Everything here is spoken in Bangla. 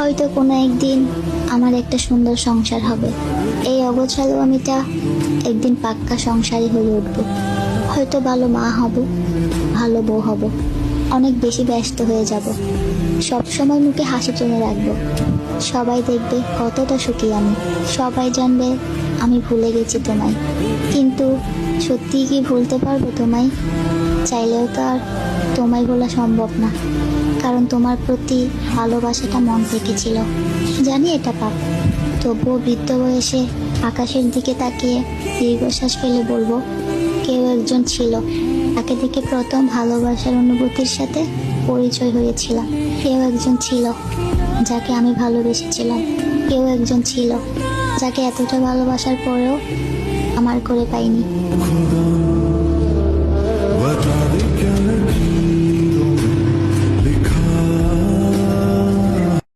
হয়তো কোনো একদিন আমার একটা সুন্দর সংসার হবে। এই অগোছালো আমিটা একদিন পাক্কা সংসারী হয়ে উঠব। হয়তো ভালো মা হব, ভালো বউ হব, অনেক বেশি ব্যস্ত হয়ে যাব। সব সময় মুখে হাসি টেনে রাখবো। সবাই দেখবে কতটা সুখী আমি। সবাই জানবে আমি ভুলে গেছি তোমায়। কিন্তু সত্যিই কি ভুলতে পারবো তোমায়? চাইলেও তো আর তোমায় ভোলা সম্ভব না, কারণ তোমার প্রতি ভালোবাসাটা মন থেকে ছিল। জানি এটা পাপ, তবুও বৃদ্ধ বয়সে আকাশের দিকে তাকিয়ে দীর্ঘশ্বাস ফেলে বলবো, কেউ একজন ছিল, তাকে দেখে প্রথম ভালোবাসার অনুভূতির সাথে পরিচয় হয়েছিলাম। কেউ একজন ছিল যাকে আমি ভালোবেসেছিলাম। কেউ একজন ছিল যাকে এতটা ভালোবাসার পরেও আমার করে পাইনি।